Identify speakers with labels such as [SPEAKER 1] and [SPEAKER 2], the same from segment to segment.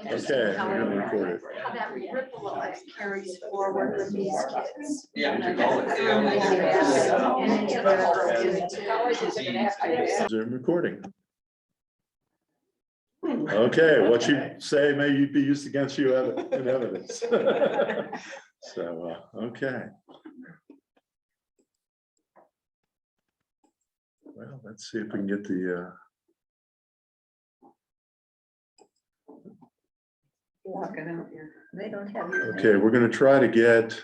[SPEAKER 1] Okay, I'm going to record it.
[SPEAKER 2] How that ripple effect carries forward with these kids.
[SPEAKER 1] Zoom recording. Okay, what you say may be used against you in evidence. So, okay. Well, let's see if we can get the.
[SPEAKER 2] They don't have your.
[SPEAKER 1] Okay, we're going to try to get.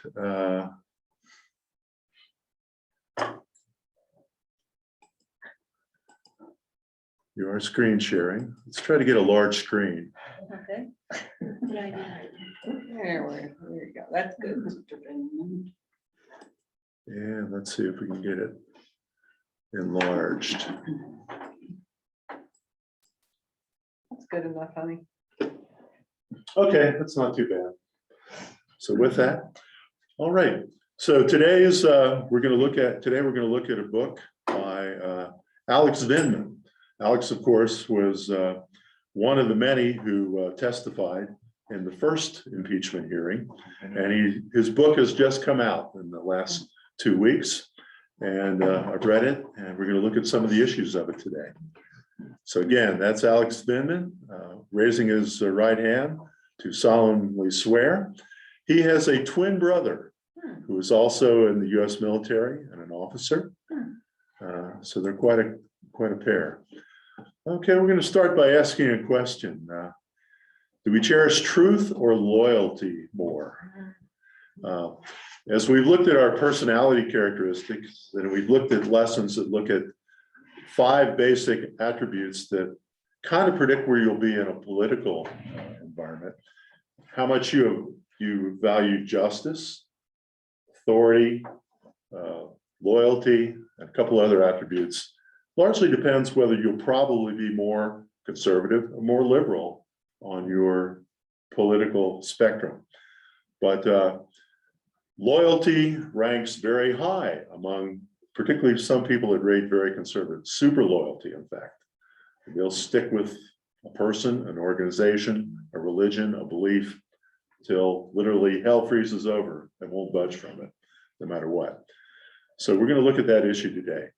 [SPEAKER 1] You are screen sharing. Let's try to get a large screen.
[SPEAKER 2] Okay.
[SPEAKER 3] There you go. That's good.
[SPEAKER 1] And let's see if we can get it enlarged.
[SPEAKER 3] That's good enough, honey.
[SPEAKER 1] Okay, that's not too bad. So with that, all right. So today's we're going to look at a book by Alex Vindman. Alex, of course, was one of the many who testified in the first impeachment hearing, and his book has just come out in the last 2 weeks, and I've read it, and we're going to look at some of the issues of it today. So again, that's Alex Vindman raising his right hand to solemnly swear. He has a twin brother who is also in the U.S. military and an officer. So they're quite a pair. Okay, we're going to start by asking a question. Do we cherish truth or loyalty more? As we've looked at our personality characteristics, and we've looked at lessons that look at 5 basic attributes that kind of predict where you'll be in a political environment. How much you value justice, authority, loyalty, and a couple other attributes. Largely depends whether you'll probably be more conservative or more liberal on your political spectrum. But loyalty ranks very high among particularly some people that rate very conservative, super loyalty, in fact. They'll stick with a person, an organization, a religion, a belief, till literally hell freezes over and won't budge from it, no matter what. So we're going to look at that issue today.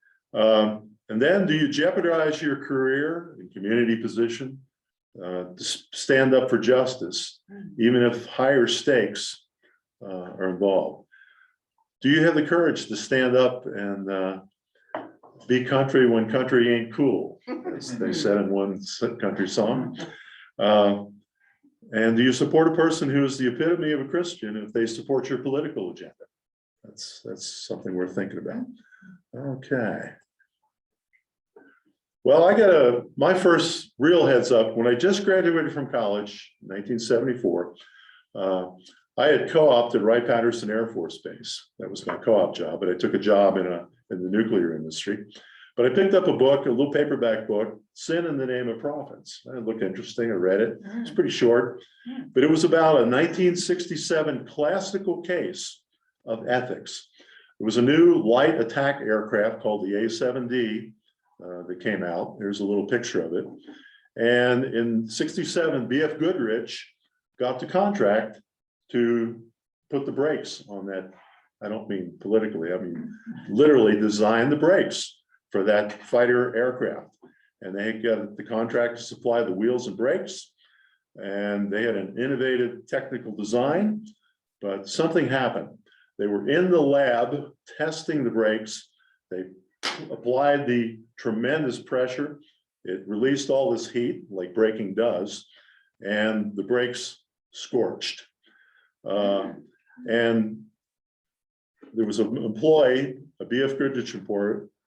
[SPEAKER 1] And then, do you jeopardize your career and community position to stand up for justice, even if higher stakes are involved? Do you have the courage to stand up and be country when country ain't cool, as they said in one country song? And do you support a person who is the epitome of a Christian if they support your political agenda? That's something we're thinking about. Okay. Well, I got my first real heads up when I just graduated from college in 1974. I had co-opted Wright-Patterson Air Force Base. That was my co-op job, but I took a job in the nuclear industry. But I picked up a book, a little paperback book, Sin in the Name of Prophets. It looked interesting. I read it. It's pretty short, but it was about a 1967 classical case of ethics. It was a new light attack aircraft called the A-7D that came out. There's a little picture of it. And in '67, B.F. Goodrich got the contract to put the brakes on that. I don't mean politically, I mean literally design the brakes for that fighter aircraft. And they got the contract to supply the wheels and brakes. And they had an innovative technical design, but something happened. They were in the lab testing the brakes. They applied the tremendous pressure. It released all this heat like braking does, and the brakes scorched. And there was an employee, a B.F. Goodrich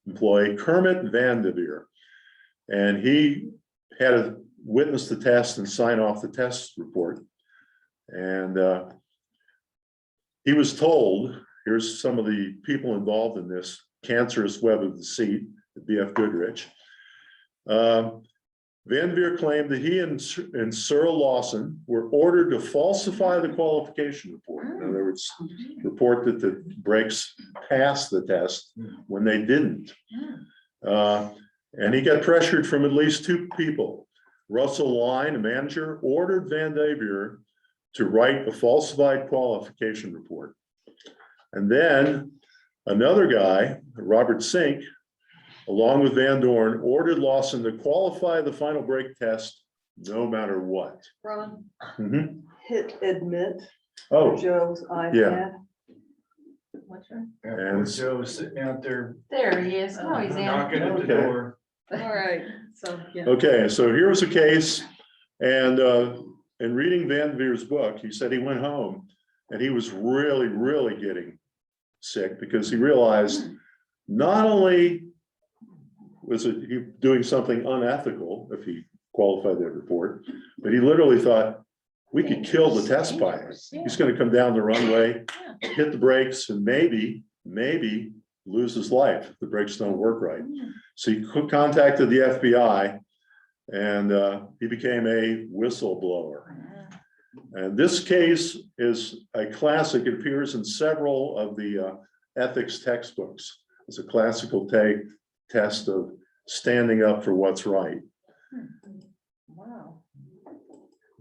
[SPEAKER 1] employee, Kermit Van de Veer, and he had to witness the test and sign off the test report. And he was told, here's some of the people involved in this cancerous web of deceit at B.F. Goodrich. Van Veer claimed that he and Cyril Lawson were ordered to falsify the qualification report. In other words, report that the brakes passed the test when they didn't. And he got pressured from at least 2 people. Russell Line, a manager, ordered Van Devere to write a falsified qualification report. And then another guy, Robert Sink, along with Van Dorn, ordered Lawson to qualify the final brake test no matter what.
[SPEAKER 3] Ron,
[SPEAKER 1] Mhm.
[SPEAKER 2] Hit admit
[SPEAKER 1] Oh,
[SPEAKER 2] Joe's iPad.
[SPEAKER 3] what's your?
[SPEAKER 1] And-
[SPEAKER 4] Joe's sitting out there
[SPEAKER 5] There he is. Oh, he's in.
[SPEAKER 4] knocking at the
[SPEAKER 1] Okay.
[SPEAKER 4] door.
[SPEAKER 3] All right, so, yeah.
[SPEAKER 1] okay, so here was a case, and in reading Van Devere's book, he said he went home and he was really, really getting sick because he realized not only was it he doing something unethical if he qualified that report, but he literally thought we could kill the test pilot. He's going to come down the runway, hit the brakes, and maybe lose his life if the brakes don't work right. So he contacted the FBI, and he became a whistleblower. And this case is a classic. It appears in several of the ethics textbooks. It's a classical test of standing up for what's right.
[SPEAKER 5] Wow.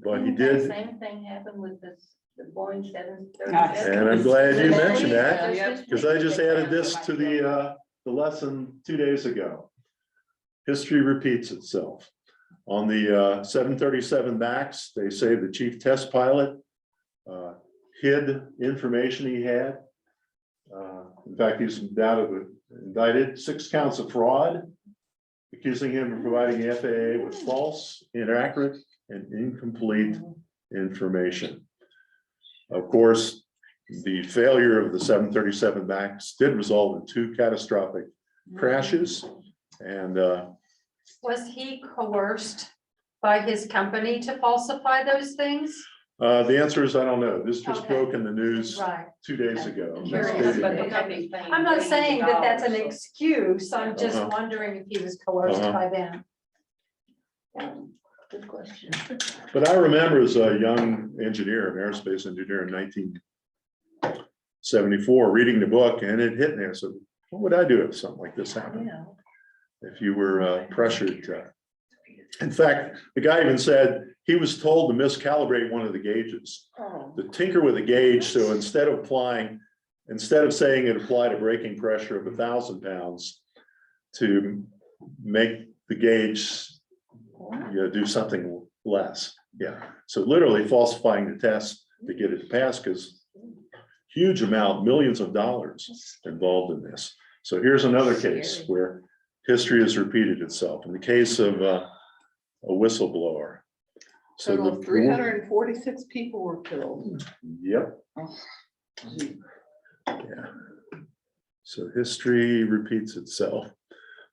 [SPEAKER 1] But he
[SPEAKER 5] Didn't that
[SPEAKER 1] did,
[SPEAKER 5] Same thing happened with this, the Boeing 737.
[SPEAKER 1] and I'm glad you
[SPEAKER 3] Yeah.
[SPEAKER 1] mentioned that,
[SPEAKER 3] Yeah.
[SPEAKER 1] because I just added this to the lesson 2 days ago. History repeats itself. On the 737 MAX, they say the chief test pilot hid information he had. In fact, he's indicted 6 counts of fraud, accusing him of providing the FAA with false, inaccurate, and incomplete information. Of course, the failure of the 737 MAX did result in 2 catastrophic crashes, and
[SPEAKER 6] Was he coerced by his company to falsify those things?
[SPEAKER 1] the answer is I don't know. This just
[SPEAKER 6] Okay.
[SPEAKER 1] broke in the news
[SPEAKER 6] Right.
[SPEAKER 1] 2 days ago.
[SPEAKER 6] I'm curious, but the company, I'm not saying that that's an excuse, I'm just
[SPEAKER 1] Uh-huh.
[SPEAKER 6] wondering if he was coerced
[SPEAKER 1] Uh-huh.
[SPEAKER 6] by them.
[SPEAKER 5] Good question.
[SPEAKER 1] But I remember as a young engineer, an aerospace engineer in 1974, reading the book, and it hit me. I said, what would I do if something like this happened?
[SPEAKER 5] Yeah.
[SPEAKER 1] If you were pressured to. In fact, the guy even said he was told to miscalibrate one of the gauges,
[SPEAKER 5] Oh.
[SPEAKER 1] to tinker with the gauge. So instead of saying it applied a braking pressure of 1,000 pounds, to make the gauge do something less. Yeah. So literally falsifying the test to get it to pass, because huge amount, millions of dollars involved in this. So here's another case where history has repeated itself. In the case of a whistleblower. So
[SPEAKER 3] Total of 346 people were killed.
[SPEAKER 1] Yep.
[SPEAKER 3] Oh.
[SPEAKER 1] Yeah. So history repeats itself.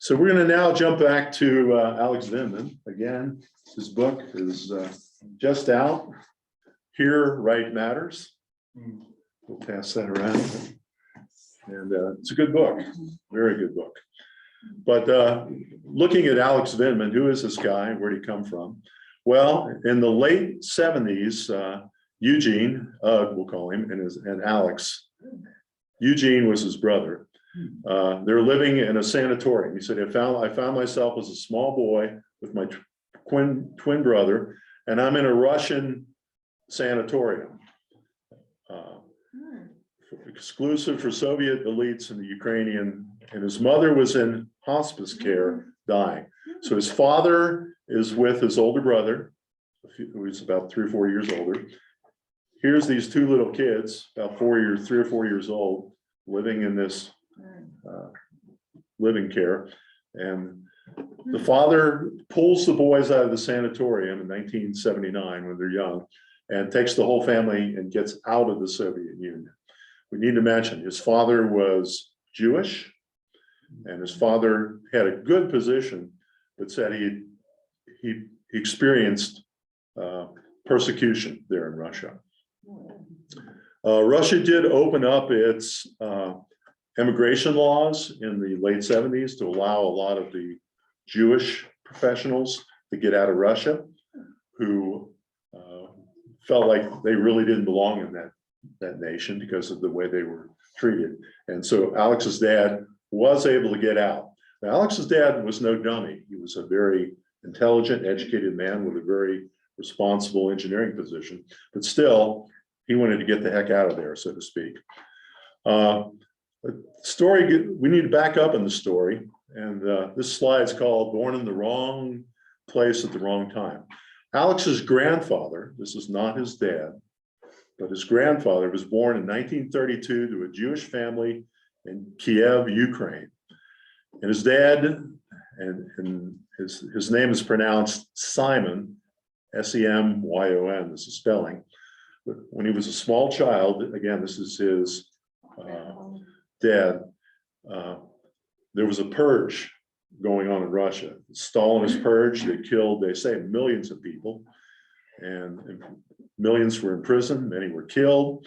[SPEAKER 1] So we're going to now jump back to Alex Vindman again. His book is just out. Here, Right Matters. We'll pass that around. And it's a good book, very good book. But looking at Alex Vindman, who is this guy? Where did he come from? Well, in the late 70s, Eugene, we'll call him, and Alex. Eugene was his brother. They're living in a sanatorium. He said, I found myself as a small boy with my twin brother, and I'm in a Russian sanatorium. Exclusive for Soviet elites and the Ukrainian, and his mother was in hospice care dying. So his father is with his older brother, who's about 3 or 4 years older. Here's these 2 little kids, about 3 or 4 years old, living in this living care. And the father pulls the boys out of the sanatorium in 1979 when they're young, and takes the whole family and gets out of the Soviet Union. We need to mention his father was Jewish, and his father had a good position, but said he experienced persecution there in Russia. Russia did open up its immigration laws in the late 70s to allow a lot of the Jewish professionals to get out of Russia, who felt like they really didn't belong in that nation because of the way they were treated. And so Alex's dad was able to get out. Now, Alex's dad was no dummy. He was a very intelligent, educated man with a very responsible engineering position, but still, he wanted to get the heck out of there, so to speak. Story, we need to back up in the story, and this slide is called Born in the Wrong Place at the Wrong Time. Alex's grandfather, this is not his dad, but his grandfather was born in 1932 to a Jewish family in Kiev, Ukraine. And his dad, and his name is pronounced Simon, S-E-M-Y-O-N, this is spelling. But when he was a small child, again, this is his dad, there was a purge going on in Russia. Stalinist purge, they killed, they say, millions of people, and millions were in prison, many were killed.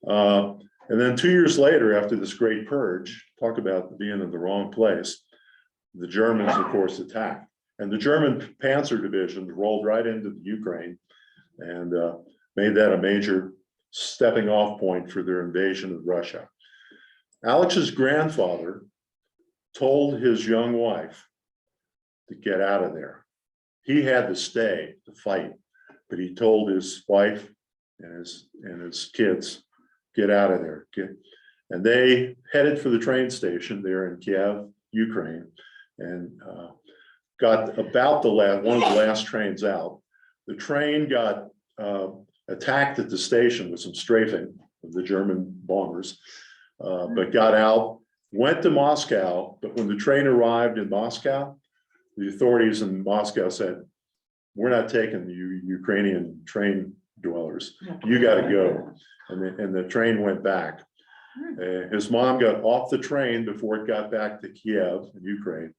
[SPEAKER 1] And then 2 years later, after this great purge, talk about being in the wrong place, the Germans, of course, attacked. And the German Panzer divisions rolled right into the Ukraine and made that a major stepping off point for their invasion of Russia. Alex's grandfather told his young wife to get out of there. He had to stay to fight, but he told his wife and his kids, get out of there. And they headed for the train station there in Kiev, Ukraine, and got about one of the last trains out. The train got attacked at the station with some strafing of the German bombers, but got out, went to Moscow, but when the train arrived in Moscow, the authorities in Moscow said, we're not taking you Ukrainian train dwellers, you got to go. And the train went back. His mom got off the train before it got back to Kiev in Ukraine.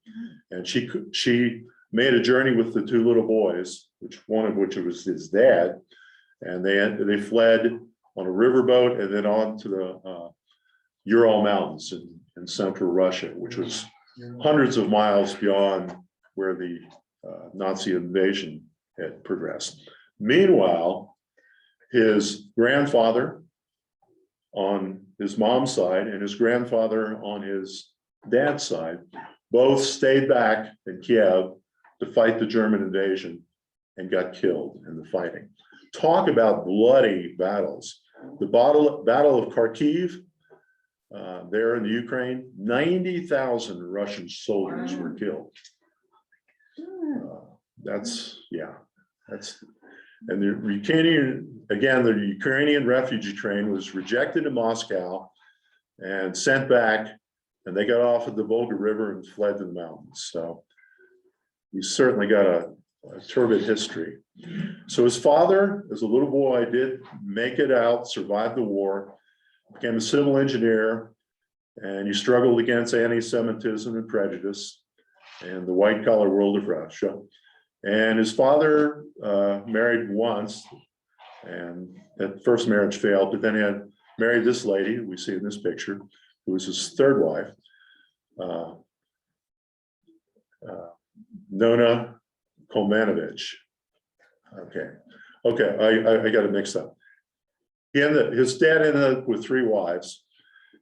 [SPEAKER 1] And she made a journey with the two little boys, one of which was his dad. And they fled on a riverboat and then on to the Ural Mountains in central Russia, which was hundreds of miles beyond where the Nazi invasion had progressed. Meanwhile, his grandfather on his mom's side and his grandfather on his dad's side both stayed back in Kiev to fight the German invasion and got killed in the fighting. Talk about bloody battles. The Battle of Kharkiv, there in the Ukraine, 90,000 Russian soldiers were killed. And the Ukrainian refugee train was rejected in Moscow and sent back, and they got off at the Volga River and fled to the mountains. So he certainly got a turbid history. So his father, as a little boy, did make it out, survived the war, became a civil engineer, and he struggled against anti-Semitism and prejudice in the white-collar world of Russia. And his father married once, and that first marriage failed, but then he had married this lady we see in this picture, who was his third wife, Nona Kolmanovich. I got it mixed up. His dad ended up with 3 wives,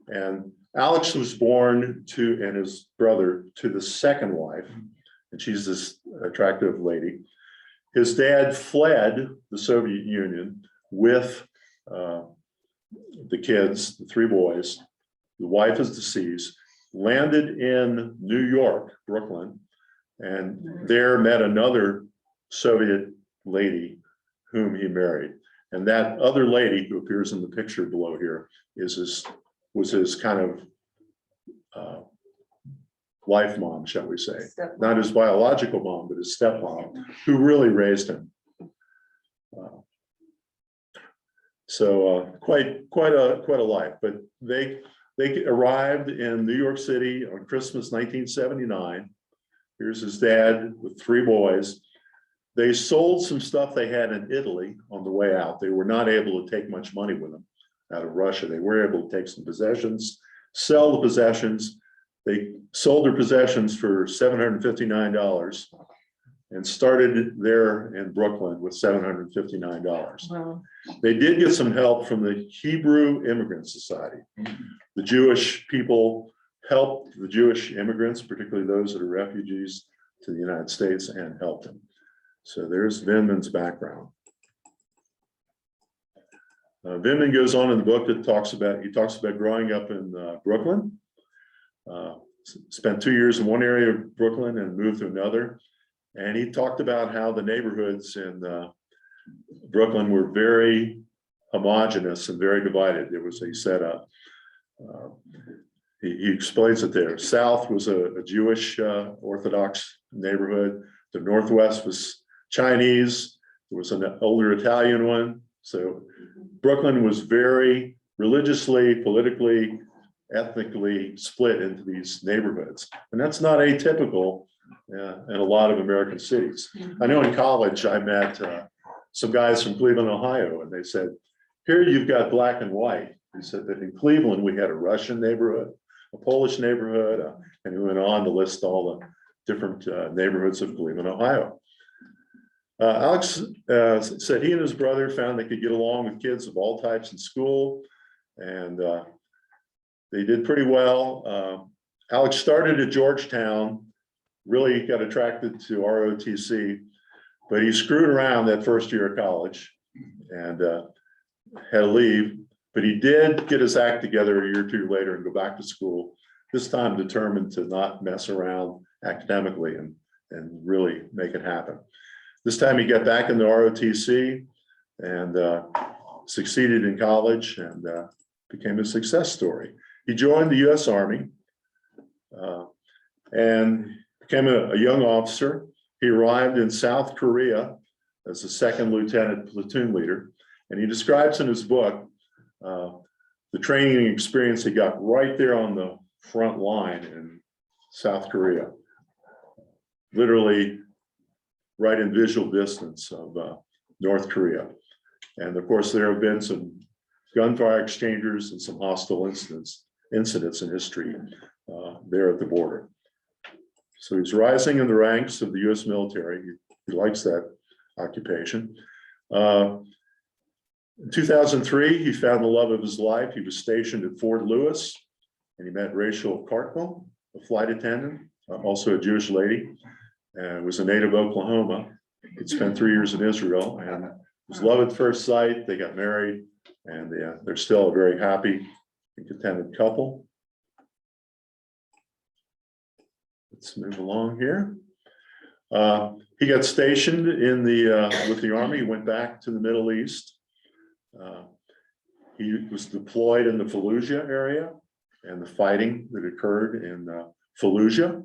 [SPEAKER 1] and Alex was born to, and his brother, to the second wife, and she's this attractive lady. His dad fled the Soviet Union with the kids, the 3 boys. The wife is deceased, landed in New York, Brooklyn, and there met another Soviet lady whom he married. And that other lady who appears in the picture below here was his kind of life mom, shall we say. Not his biological mom, but his stepmom, who really raised him. Quite a life. But they arrived in New York City on Christmas 1979. Here's his dad with 3 boys. They sold some stuff they had in Italy on the way out. They were not able to take much money with them out of Russia. They were able to take some possessions, sell the possessions. They sold their possessions for $759 and started there in Brooklyn with $759.
[SPEAKER 3] Wow.
[SPEAKER 1] They did get some help from the Hebrew Immigrant Society. The Jewish people helped the Jewish immigrants, particularly those that are refugees, to the United States and helped him. So there's Vindman's background. Vindman goes on in the book that talks about growing up in Brooklyn. Spent 2 years in one area of Brooklyn and moved to another. And he talked about how the neighborhoods in Brooklyn were very homogeneous and very divided. It was, he said, he explains it there. South was a Jewish Orthodox neighborhood. The Northwest was Chinese. There was an older Italian one. So Brooklyn was very religiously, politically, ethnically split into these neighborhoods. And that's not atypical in a lot of American cities. I know in college, I met some guys from Cleveland, Ohio, and they said, here you've got black and white. He said that in Cleveland, we had a Russian neighborhood, a Polish neighborhood, and he went on to list all the different neighborhoods of Cleveland, Ohio. Alex said he and his brother found they could get along with kids of all types in school, and they did pretty well. Alex started at Georgetown, really got attracted to ROTC, but he screwed around that first year of college and had to leave. But he did get his act together a year or two later and go back to school, this time determined to not mess around academically and really make it happen. This time he got back into ROTC and succeeded in college and became a success story. He joined the US Army and became a young officer. He arrived in South Korea as a second lieutenant platoon leader. And he describes in his book the training experience he got right there on the front line in South Korea, literally right in visual distance of North Korea. And of course, there have been some gunfire exchanges and some hostile incidents in history there at the border. So he's rising in the ranks of the US military. He likes that occupation. In 2003, he found the love of his life. He was stationed at Fort Lewis, and he met Rachel Cartwell, a flight attendant, also a Jewish lady, and was a native of Oklahoma. He'd spent 3 years in Israel, and it was love at first sight. They got married, and they're still a very happy and contented couple. Let's move along here. He got stationed in with the Army. He went back to the Middle East. He was deployed in the Fallujah area and the fighting that occurred in Fallujah.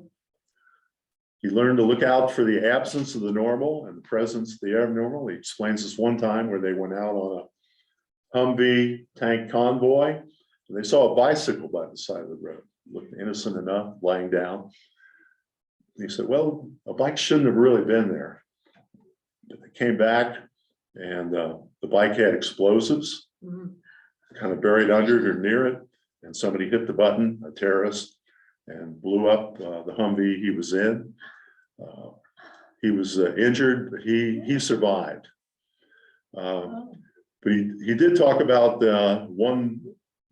[SPEAKER 1] He learned to look out for the absence of the normal and the presence of the abnormal. He explains this one time where they went out on a Humvee tank convoy, and they saw a bicycle by the side of the road, looked innocent enough, lying down. And he said, well, a bike shouldn't have really been there. But they came back, and the bike had explosives, kind of buried under it or near it, and somebody hit the button, a terrorist, and blew up the Humvee he was in. He was injured, but he survived. But he did talk about one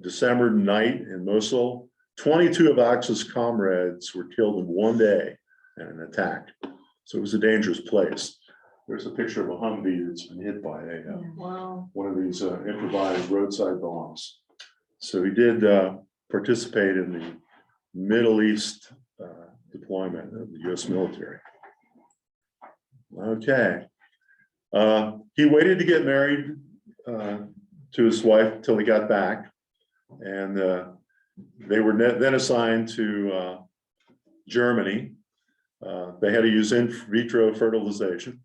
[SPEAKER 1] December night in Mosul. 22 of Alex's comrades were killed in one day in an attack. So it was a dangerous place. There's a picture of a Humvee that's been hit by one of these improvised roadside bombs. So he did participate in the Middle East deployment of the US military. Okay. He waited to get married to his wife till he got back. And they were then assigned to Germany. They had to use in vitro fertilization.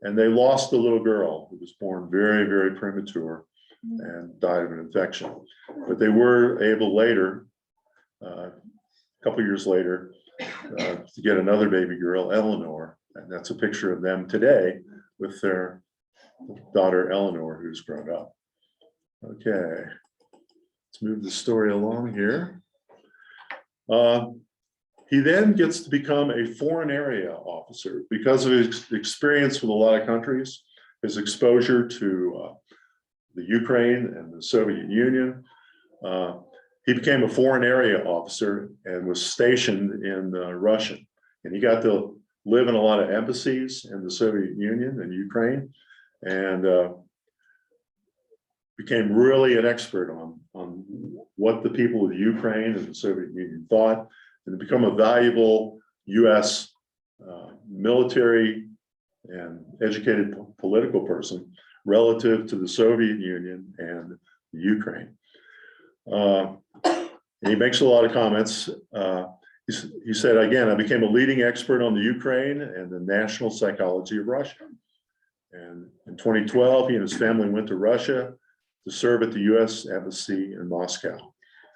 [SPEAKER 1] And they lost a little girl who was born very, very premature and died of an infection. But they were able later, a couple years later, to get another baby girl, Eleanor. And that's a picture of them today with their daughter, Eleanor, who's grown up. Okay, let's move the story along here. He then gets to become a foreign area officer because of his experience with a lot of countries, his exposure to the Ukraine and the Soviet Union. He became a foreign area officer and was stationed in Russia. And he got to live in a lot of embassies in the Soviet Union and Ukraine, and became really an expert on what the people of Ukraine and the Soviet Union thought, and become a valuable U.S. Military and educated political person relative to the Soviet Union and the Ukraine. And he makes a lot of comments. He said, again, I became a leading expert on the Ukraine and the national psychology of Russia. And in 2012, he and his family went to Russia to serve at the U.S. Embassy in Moscow.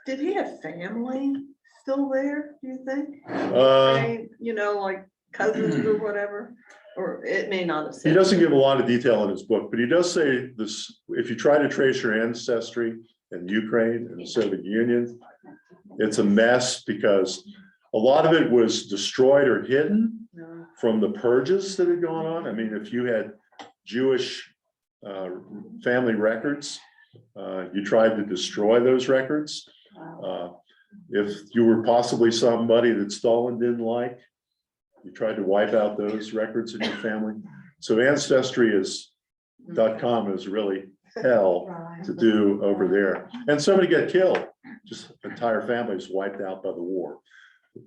[SPEAKER 3] Did he have family still there, do you think?
[SPEAKER 1] Uh,
[SPEAKER 3] You know, like cousins or whatever, or it may not have said.
[SPEAKER 1] He doesn't give a lot of detail in his book, but he does say this: if you try to trace your ancestry in Ukraine and the Soviet Union, it's a mess because a lot of it was destroyed or hidden
[SPEAKER 3] No.
[SPEAKER 1] from the purges that had gone on. I mean, if you had Jewish family records, you tried to destroy those records. If you were possibly somebody that Stalin didn't like, you tried to wipe out those records in your family. So ancestry.com is really hell to do over there. And somebody got killed, just entire families wiped out by the war.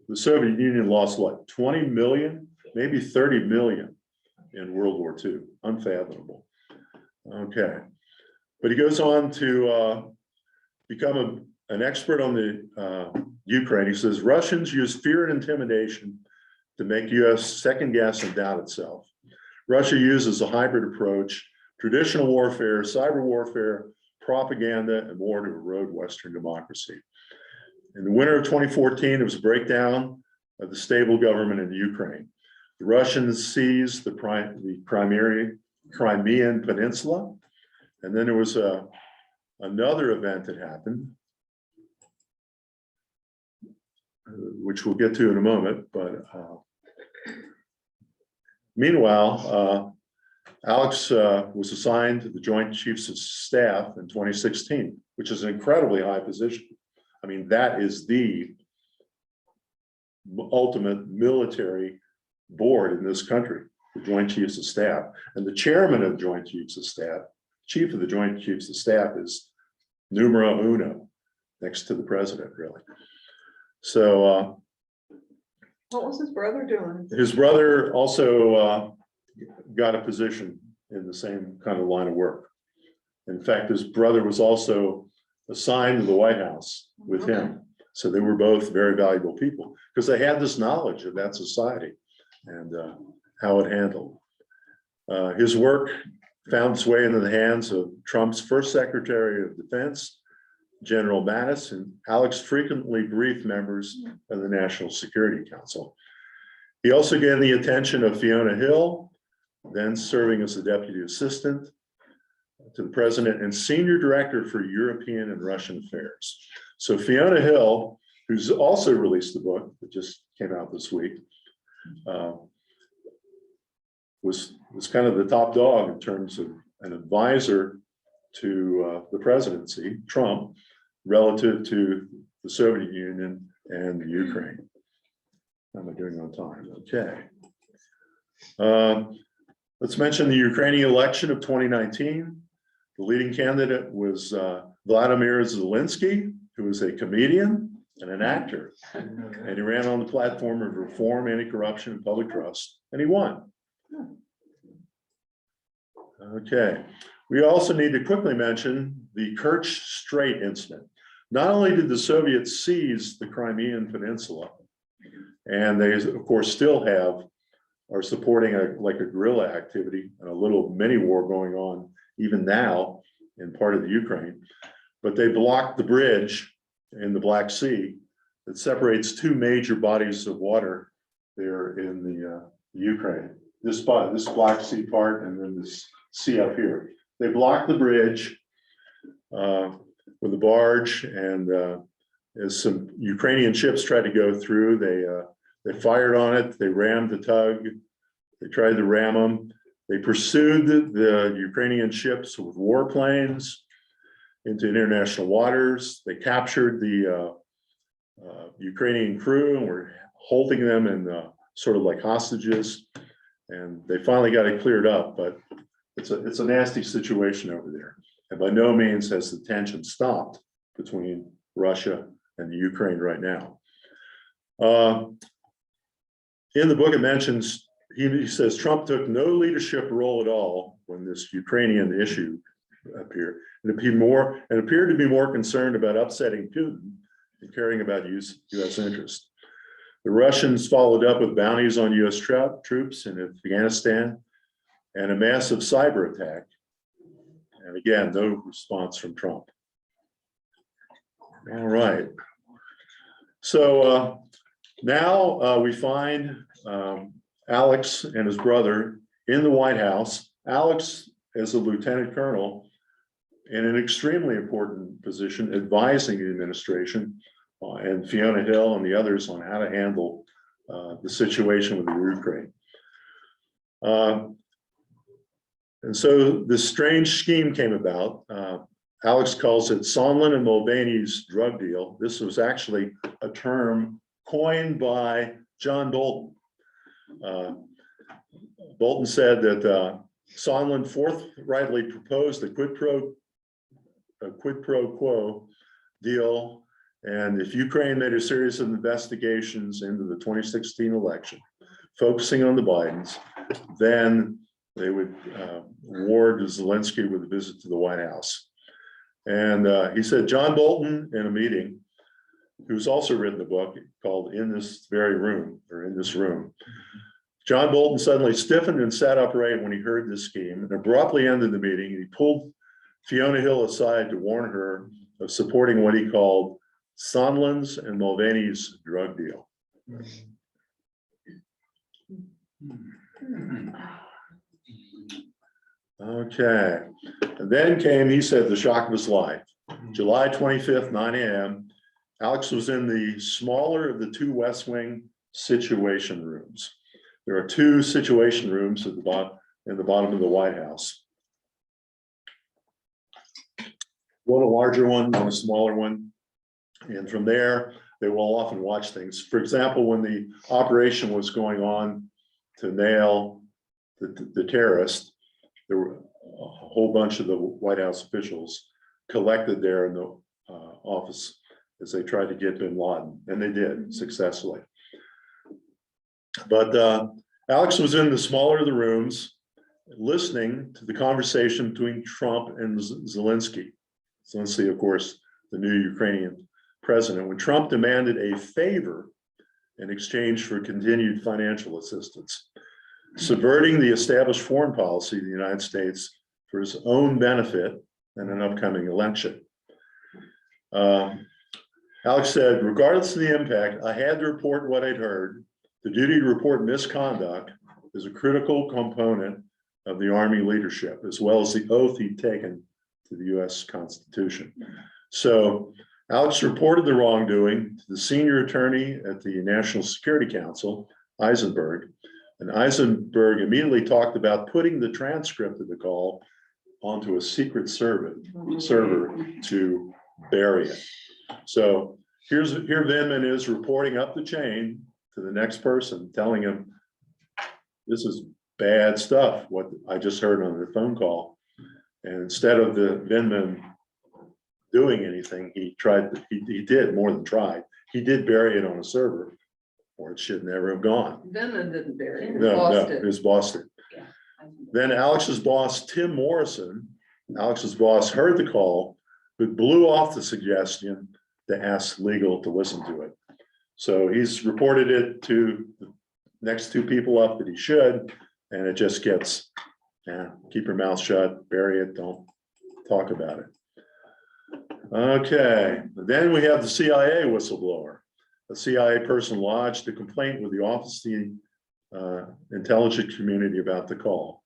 [SPEAKER 1] The Soviet Union lost what, 20 million, maybe 30 million in World War II, unfathomable. Okay, but he goes on to become an expert on the Ukraine. He says, Russians use fear and intimidation to make US second guess and doubt itself. Russia uses a hybrid approach, traditional warfare, cyber warfare, propaganda, and more to erode Western democracy. In the winter of 2014, there was a breakdown of the stable government in Ukraine. The Russians seized the Crimean Peninsula, and then there was another event that happened, which we'll get to in a moment. But meanwhile, Alex was assigned to the Joint Chiefs of Staff in 2016, which is an incredibly high position. I mean, that is the ultimate military board in this country, the Joint Chiefs of Staff. And the chairman of the Joint Chiefs of Staff, chief of the Joint Chiefs of Staff, is numero uno, next to the president, really. So
[SPEAKER 3] What was his brother doing?
[SPEAKER 1] his brother also got a position in the same kind of line of work. In fact, his brother was also assigned to the White House with him. So they were both very valuable people because they had this knowledge of that society and how it handled. His work found its way into the hands of Trump's first Secretary of Defense, General Mattis, and Alex frequently briefed members of the National Security Council. He also gained the attention of Fiona Hill, then serving as the Deputy Assistant to the President and Senior Director for European and Russian Affairs. So Fiona Hill, who's also released a book that just came out this week, was kind of the top dog in terms of an advisor to the presidency, Trump, relative to the Soviet Union and the Ukraine. How am I doing on time? Okay. Let's mention the Ukrainian election of 2019. The leading candidate was Vladimir Zelensky, who is a comedian and an actor. And he ran on the platform of reform, anti-corruption, and public trust, and he won. Okay. We also need to quickly mention the Kerch Strait incident. Not only did the Soviets seize the Crimean Peninsula, and they, of course, still are supporting like a guerrilla activity and a little mini war going on even now in part of the Ukraine, but they blocked the bridge in the Black Sea that separates two major bodies of water there in the Ukraine. This Black Sea part and then this sea up here. They blocked the bridge with a barge, and as some Ukrainian ships tried to go through, they fired on it, they rammed the tug, they tried to ram them. They pursued the Ukrainian ships with warplanes into international waters. They captured the Ukrainian crew and were holding them in sort of like hostages. And they finally got it cleared up, but it's a nasty situation over there. And by no means has the tension stopped between Russia and the Ukraine right now. In the book, it mentions, he says Trump took no leadership role at all when this Ukrainian issue appeared. It appeared to be more concerned about upsetting Putin than caring about U.S. interests. The Russians followed up with bounties on U.S. troops in Afghanistan and a massive cyber attack. And again, no response from Trump. All right. So now we find Alex and his brother in the White House. Alex is a lieutenant colonel in an extremely important position, advising the administration and Fiona Hill and the others on how to handle the situation with the Ukraine. And so this strange scheme came about. Alex calls it Sondland and Mulvaney's drug deal. This was actually a term coined by John Bolton. Bolton said that Sondland forthrightly proposed a quid pro quo deal, and if Ukraine made a series of investigations into the 2016 election, focusing on the Bidens, then they would reward Zelensky with a visit to the White House. And he said John Bolton in a meeting, who's also written a book called In This Very Room, or In This Room. John Bolton suddenly stiffened and sat upright when he heard this scheme and abruptly ended the meeting. He pulled Fiona Hill aside to warn her of supporting what he called Sondland's and Mulvaney's drug deal. Okay, and then came, he said, the shock of his life. July 25th, 9 a.m. Alex was in the smaller of the two West Wing situation rooms. There are two situation rooms at the bottom of the White House. One a larger one, one a smaller one. And from there, they will often watch things. For example, when the operation was going on to nail the terrorist, there were a whole bunch of the White House officials collected there in the office as they tried to get bin Laden, and they did successfully. But Alex was in the smaller of the rooms, listening to the conversation between Trump and Zelensky. Zelensky, of course, the new Ukrainian president, when Trump demanded a favor in exchange for continued financial assistance, subverting the established foreign policy of the United States for his own benefit in an upcoming election. Alex said, regardless of the impact, I had to report what I'd heard. The duty to report misconduct is a critical component of the Army leadership, as well as the oath he'd taken to the US Constitution. So Alex reported the wrongdoing to the senior attorney at the National Security Council, Eisenberg, and Eisenberg immediately talked about putting the transcript of the call onto a secret server to bury it. So here Vindman is reporting up the chain to the next person, telling him, this is bad stuff, what I just heard on the phone call. And instead of the Vindman doing anything, he did more than tried. He did bury it on a server, or it should never have gone.
[SPEAKER 3] Vindman didn't bury it.
[SPEAKER 1] No, his boss did. Then Alex's boss, Tim Morrison, Alex's boss heard the call, but blew off the suggestion to ask legal to listen to it. So he's reported it to the next two people up that he should, and it just gets, keep your mouth shut, bury it, don't talk about it. Okay, then we have the CIA whistleblower. A CIA person lodged a complaint with the Office of the Intelligence Community about the call.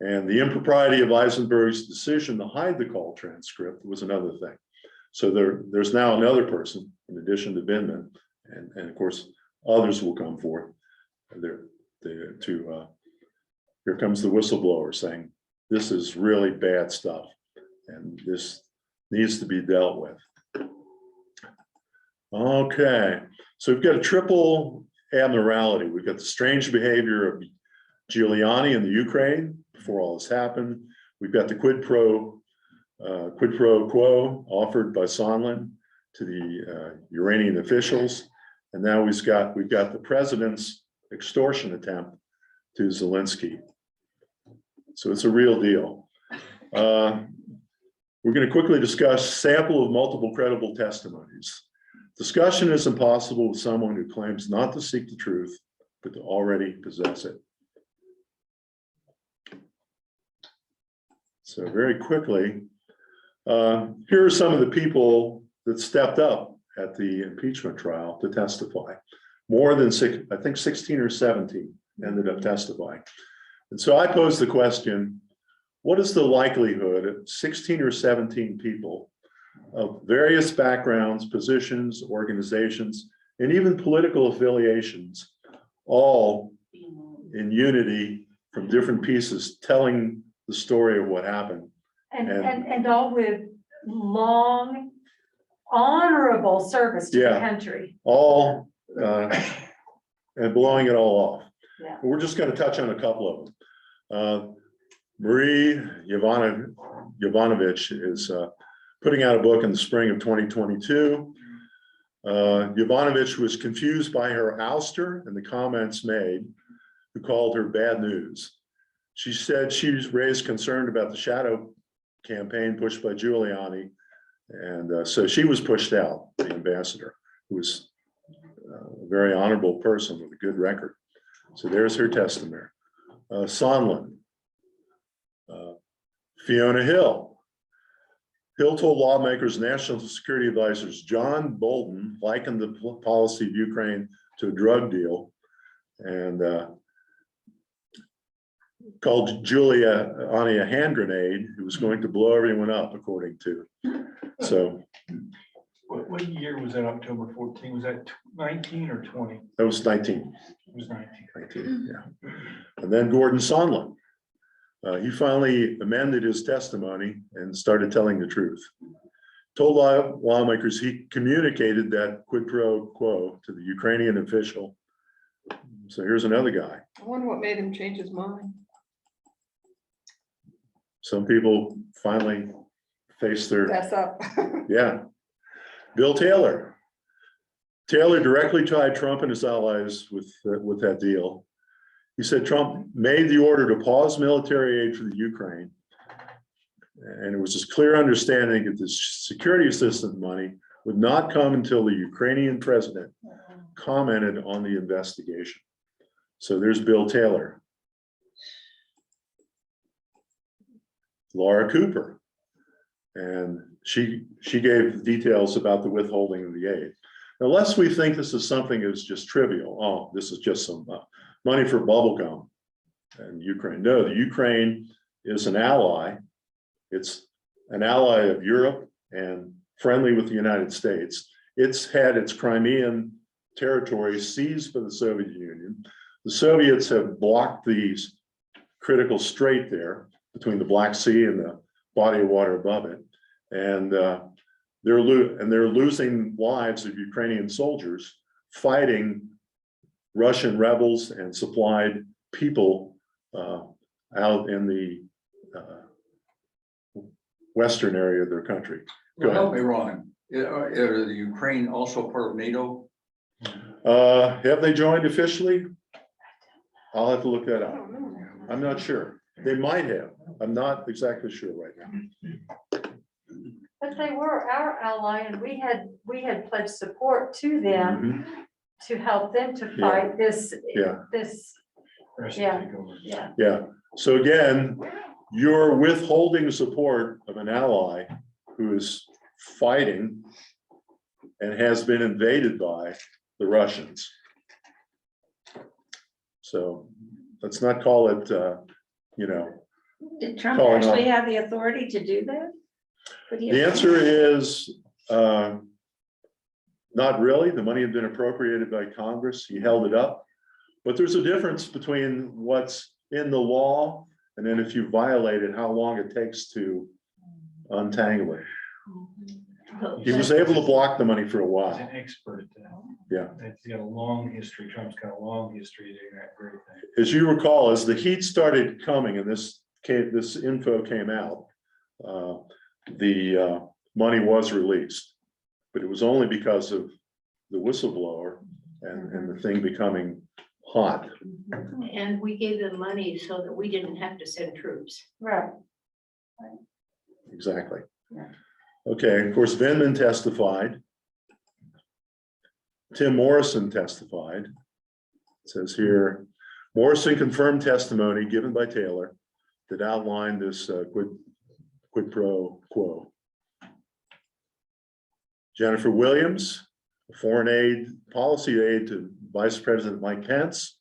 [SPEAKER 1] And the impropriety of Eisenberg's decision to hide the call transcript was another thing. So there's now another person, in addition to Vindman, and of course, others will come forth. Here comes the whistleblower saying, this is really bad stuff, and this needs to be dealt with. Okay, so we've got a triple abnormality. We've got the strange behavior of Giuliani in the Ukraine before all this happened. We've got the quid pro quo offered by Sondland to the Iranian officials. And now we've got the president's extortion attempt to Zelensky. So it's a real deal. We're going to quickly discuss sample of multiple credible testimonies. Discussion is impossible with someone who claims not to seek the truth, but to already possess it. So very quickly, here are some of the people that stepped up at the impeachment trial to testify. More than I think 16 or 17 ended up testifying. And so I posed the question, what is the likelihood of 16 or 17 people of various backgrounds, positions, organizations, and even political affiliations, all in unity from different pieces, telling the story of what happened?
[SPEAKER 6] And all with long, honorable service to the
[SPEAKER 1] Yeah.
[SPEAKER 6] country.
[SPEAKER 1] All and blowing it all off.
[SPEAKER 6] Yeah.
[SPEAKER 1] We're just going to touch on a couple of them. Marie Yovanovitch is putting out a book in the spring of 2022. Yovanovitch was confused by her ouster and the comments made, who called her bad news. She said she raised concern about the shadow campaign pushed by Giuliani. And so she was pushed out, the ambassador, who was a very honorable person with a good record. So there's her testimony. Sondland. Fiona Hill. Hill told lawmakers, national security advisors, John Bolton likened the policy of Ukraine to a drug deal and called Giuliani a hand grenade who was going to blow everyone up, according to. So.
[SPEAKER 4] What year was that, October 14? Was that 19 or 20?
[SPEAKER 1] That was 19.
[SPEAKER 4] It was 19.
[SPEAKER 1] 19, yeah. And then Gordon Sondland. He finally amended his testimony and started telling the truth. Told lawmakers he communicated that quid pro quo to the Ukrainian official. So here's another guy.
[SPEAKER 3] I wonder what made him change his mind.
[SPEAKER 1] Some people finally face their,
[SPEAKER 3] Mess up.
[SPEAKER 1] yeah. Bill Taylor. Taylor directly tied Trump and his allies with that deal. He said Trump made the order to pause military aid for the Ukraine. And it was his clear understanding that the security assistance money would not come until the Ukrainian president commented on the investigation. So there's Bill Taylor. Laura Cooper. And she gave details about the withholding of the aid. Unless we think this is something that's just trivial. Oh, this is just some money for bubblegum in Ukraine. No, the Ukraine is an ally. It's an ally of Europe and friendly with the United States. It's had its Crimean territory seized by the Soviet Union. The Soviets have blocked these critical strait there between the Black Sea and the body of water above it. And they're losing lives of Ukrainian soldiers fighting Russian rebels and supplied people out in the western area of their country. Go
[SPEAKER 7] Well, help
[SPEAKER 1] ahead.
[SPEAKER 7] me, Ron. Are the Ukraine also part of NATO?
[SPEAKER 1] Have they joined officially? I'll have to look that
[SPEAKER 3] I
[SPEAKER 1] up.
[SPEAKER 3] don't know.
[SPEAKER 1] I'm not sure. They might have. I'm not exactly sure right now.
[SPEAKER 6] But they were our ally and we had pledged support to them to help them to fight this,
[SPEAKER 1] Yeah. Yeah. Yeah. So again, you're withholding support of an ally who is fighting and has been invaded by the Russians. So let's not call it,
[SPEAKER 5] Did Trump
[SPEAKER 1] Calling
[SPEAKER 5] actually
[SPEAKER 1] off.
[SPEAKER 5] have the authority to do that? Could he have-
[SPEAKER 1] the answer is not really. The money had been appropriated by Congress. He held it up. But there's a difference between what's in the law and then if you violate it, how long it takes to untangle it. He was able to block the money for a
[SPEAKER 4] He's
[SPEAKER 1] while.
[SPEAKER 4] an expert at that.
[SPEAKER 1] Yeah.
[SPEAKER 4] It's got a long history. Trump's got a long history of doing that very thing.
[SPEAKER 1] As you recall, as the heat started coming and this info came out, the money was released, but it was only because of the whistleblower and the thing becoming hot.
[SPEAKER 5] And we gave them money so that we didn't have to send troops.
[SPEAKER 6] Right.
[SPEAKER 1] Exactly.
[SPEAKER 6] Yeah.
[SPEAKER 1] Okay, of course, Vindman testified. Tim Morrison testified. It says here, Morrison confirmed testimony given by Taylor that outlined this quid pro quo. Jennifer Williams, foreign aid, policy aide to Vice President Mike Pence.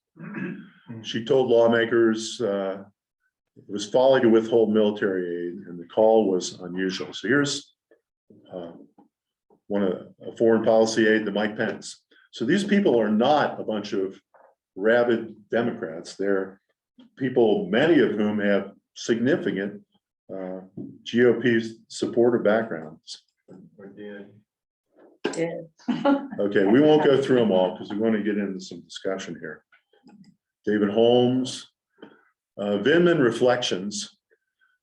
[SPEAKER 1] She told lawmakers it was folly to withhold military aid and the call was unusual. So here's a foreign policy aide to Mike Pence. So these people are not a bunch of rabid Democrats. They're people, many of whom have significant GOP supporter backgrounds.
[SPEAKER 4] Or did.
[SPEAKER 1] Okay, we won't go through them all because we want to get into some discussion here. David Holmes, Vindman reflections.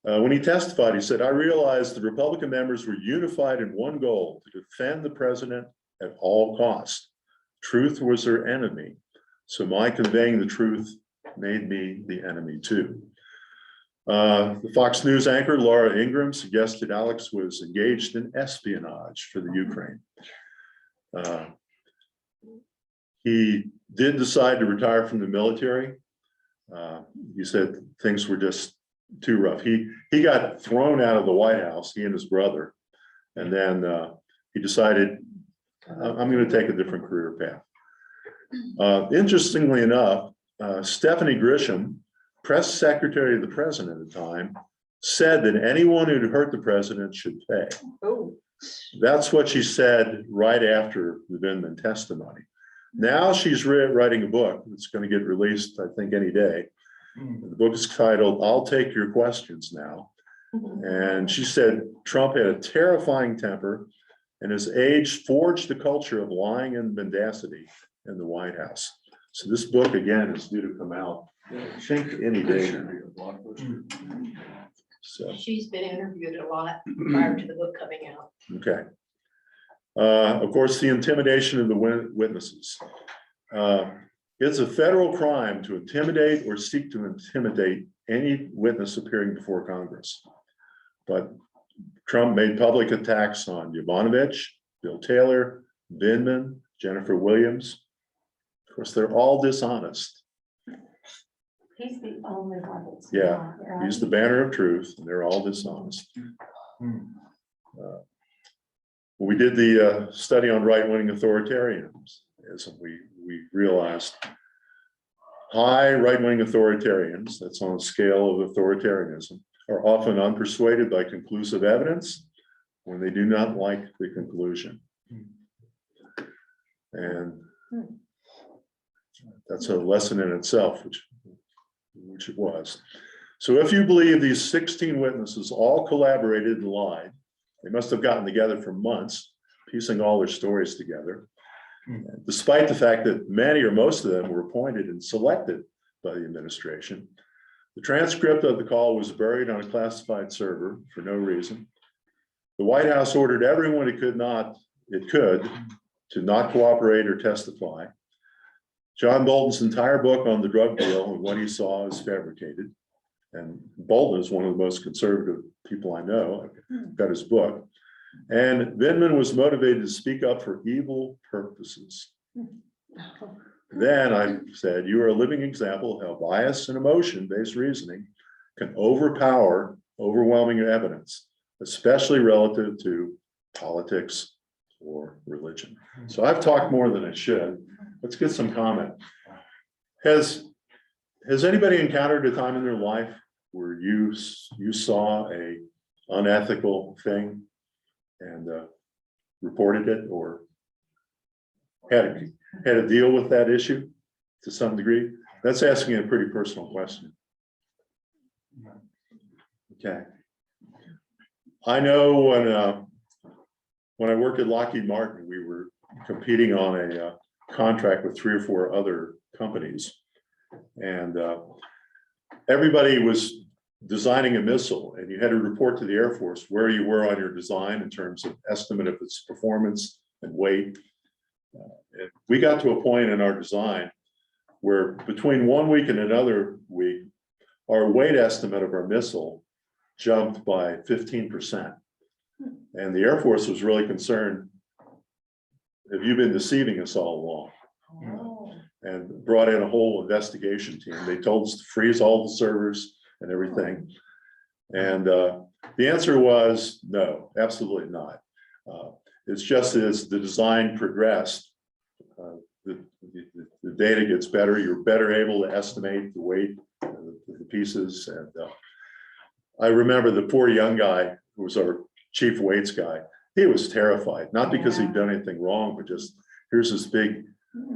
[SPEAKER 1] When he testified, he said, I realized the Republican members were unified in one goal, to defend the president at all costs. Truth was their enemy. So my conveying the truth made me the enemy too. The Fox News anchor, Laura Ingraham, suggested Alex was engaged in espionage for the Ukraine. He did decide to retire from the military. He said things were just too rough. He got thrown out of the White House, he and his brother. And then he decided, I'm going to take a different career path. Interestingly enough, Stephanie Grisham, press secretary of the president at the time, said that anyone who'd hurt the president should pay.
[SPEAKER 3] Oh,
[SPEAKER 1] That's what she said right after the Vindman testimony. Now she's writing a book that's going to get released, I think, any day. The book is titled, I'll Take Your Questions Now. And she said Trump had a terrifying temper and his age forged the culture of lying and mendacity in the White House. So this book, again, is due to come out, I think, any day. So,
[SPEAKER 5] She's been interviewed a lot prior to the book coming out.
[SPEAKER 1] okay. Of course, the intimidation of the witnesses. It's a federal crime to intimidate or seek to intimidate any witness appearing before Congress. But Trump made public attacks on Yovanovitch, Bill Taylor, Vindman, Jennifer Williams. Of course, they're all dishonest.
[SPEAKER 6] He's the only one that's.
[SPEAKER 1] Yeah,
[SPEAKER 6] not, right?
[SPEAKER 1] He's the banner of truth, and they're all dishonest. When we did the study on right-wing authoritarianism, we realized high right-wing authoritarians, that's on a scale of authoritarianism, are often unpersuaded by conclusive evidence when they do not like the conclusion. And that's a lesson in itself, which it was. So if you believe these 16 witnesses all collaborated and lied, they must have gotten together for months, piecing all their stories together, despite the fact that many or most of them were appointed and selected by the administration. The transcript of the call was buried on a classified server for no reason. The White House ordered everyone it could to not cooperate or testify. John Bolton's entire book on the drug deal and what he saw is fabricated. And Bolton is one of the most conservative people I know. I've got his book. And Vindman was motivated to speak up for evil purposes. Then I said, you are a living example of how bias and emotion-based reasoning can overpower overwhelming evidence, especially relative to politics or religion. So I've talked more than I should. Let's get some comment. Has anybody encountered a time in their life where you saw a unethical thing and reported it or had to deal with that issue to some degree? That's asking a pretty personal question. Okay. I know when I worked at Lockheed Martin, we were competing on contract with 3 or 4 other companies. And everybody was designing a missile, and you had to report to the Air Force where you were on your design in terms of estimate of its performance and weight. And we got to a point in our design where between 1 week and another week, our weight estimate of our missile jumped by 15%. And the Air Force was really concerned, have you been deceiving us all along? And brought in a whole investigation team. They told us to freeze all the servers and everything. And the answer was no, absolutely not. It's just as the design progressed, the data gets better. You're better able to estimate the weight of the pieces. And I remember the poor young guy who was our chief weights guy. He was terrified, not because he'd done anything wrong, but just here's this big,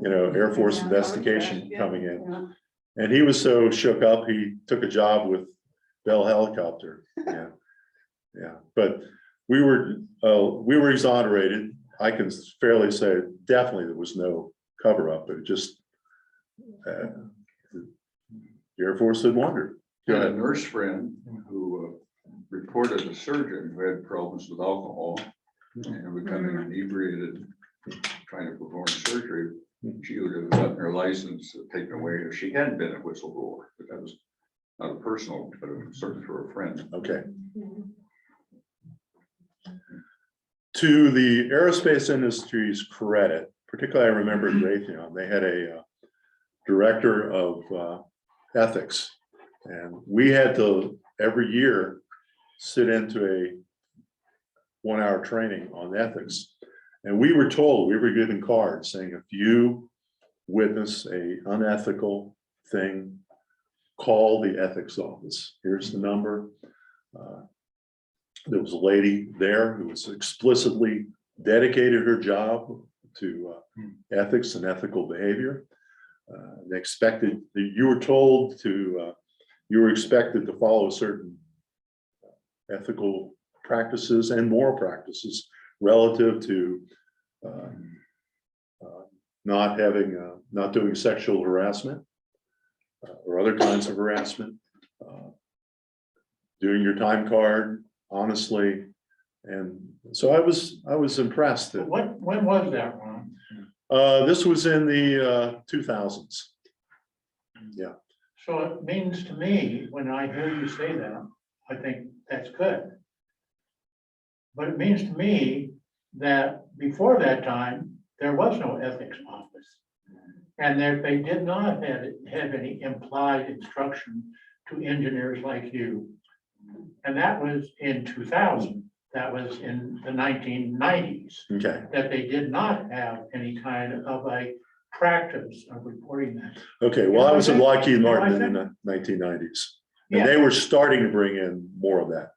[SPEAKER 1] Air Force investigation coming in. And he was so shook up, he took a job with Bell Helicopter. Yeah. But we were exonerated. I can fairly say definitely there was no cover up, but it just, the Air Force had wondered.
[SPEAKER 7] I had a nurse friend who reported a surgeon who had problems with alcohol and becoming inebriated, trying to perform surgery. She would have gotten her license taken away if she hadn't been a whistleblower, but that was not a personal, but certainly for a friend.
[SPEAKER 1] Okay. To the aerospace industry's credit, particularly I remember at Raytheon, they had a director of ethics, and we had to every year sit into a 1-hour training on ethics. And we were told, we were given cards saying, if you witness a unethical thing, call the ethics office. Here's the number. There was a lady there who was explicitly dedicated her job to ethics and ethical behavior. They expected, you were told to, you were expected to follow certain ethical practices and moral practices relative to not doing sexual harassment or other kinds of harassment, doing your time card honestly. And so I was impressed that
[SPEAKER 8] When was that, Ron?
[SPEAKER 1] this was in the 2000s. Yeah.
[SPEAKER 8] So it means to me, when I hear you say that, I think that's good. But it means to me that before that time, there was no ethics office. And that they did not have any implied instruction to engineers like you. And that was in 2000. That was in the 1990s.
[SPEAKER 1] Okay.
[SPEAKER 8] That they did not have any kind of a practice of reporting that.
[SPEAKER 1] Okay. Well, I was at Lockheed Martin
[SPEAKER 8] I
[SPEAKER 1] in the 1990s,
[SPEAKER 8] Yeah.
[SPEAKER 1] and they were starting to bring in more of that.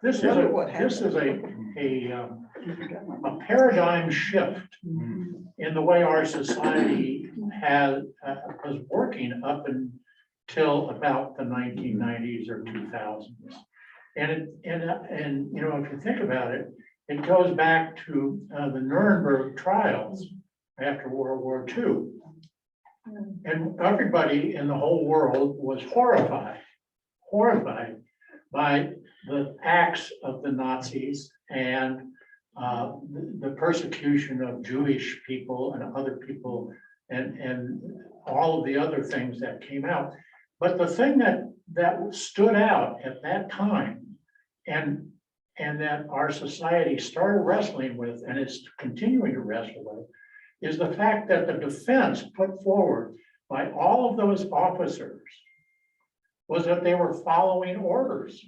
[SPEAKER 8] This is a paradigm shift in the way our society was working up until about the 1990s or 2000s. And if you think about it, it goes back to the Nuremberg trials after World War II. And everybody in the whole world was horrified by the acts of the Nazis and the persecution of Jewish people and other people and all of the other things that came out. But the thing that stood out at that time and that our society started wrestling with and is continuing to wrestle with is the fact that the defense put forward by all of those officers was that they were following orders.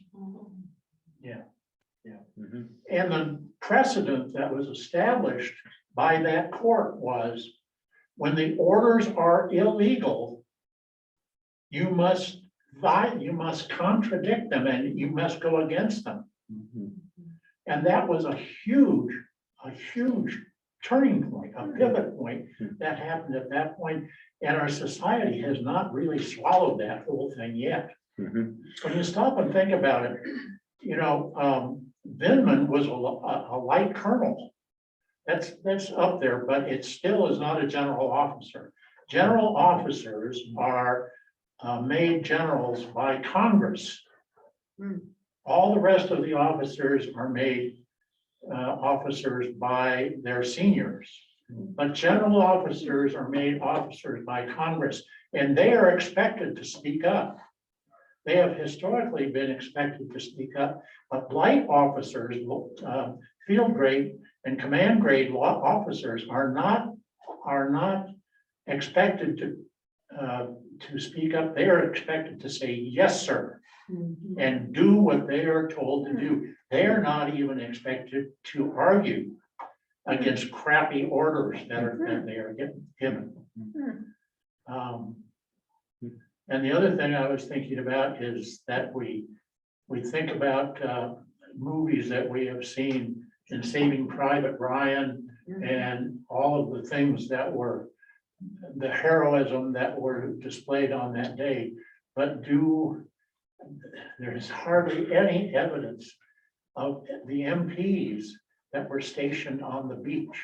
[SPEAKER 1] Mhm.
[SPEAKER 8] And the precedent that was established by that court was when the orders are illegal, you must contradict them and you must go against them.
[SPEAKER 1] Mhm.
[SPEAKER 8] And that was a huge turning point, a pivot point that happened at that point. And our society has not really swallowed that whole thing yet.
[SPEAKER 1] Mhm.
[SPEAKER 8] When you stop and think about it, Vindman was a light colonel That's up there, but it still is not a general officer. General officers are made generals by Congress.
[SPEAKER 3] Hmm.
[SPEAKER 8] All the rest of the officers are made officers by their seniors. But general officers are made officers by Congress, and they are expected to speak up. They have historically been expected to speak up, but light officers, field grade and command grade officers are not expected to speak up. They are expected to say, yes, sir, and do what they are told to do. They are not even expected to argue against crappy orders that they are given. And the other thing I was thinking about is that we think about movies that we have seen in Saving Private Ryan and all of the things that were the heroism that were displayed on that day, but there's hardly any evidence of the MPs that were stationed on the beach.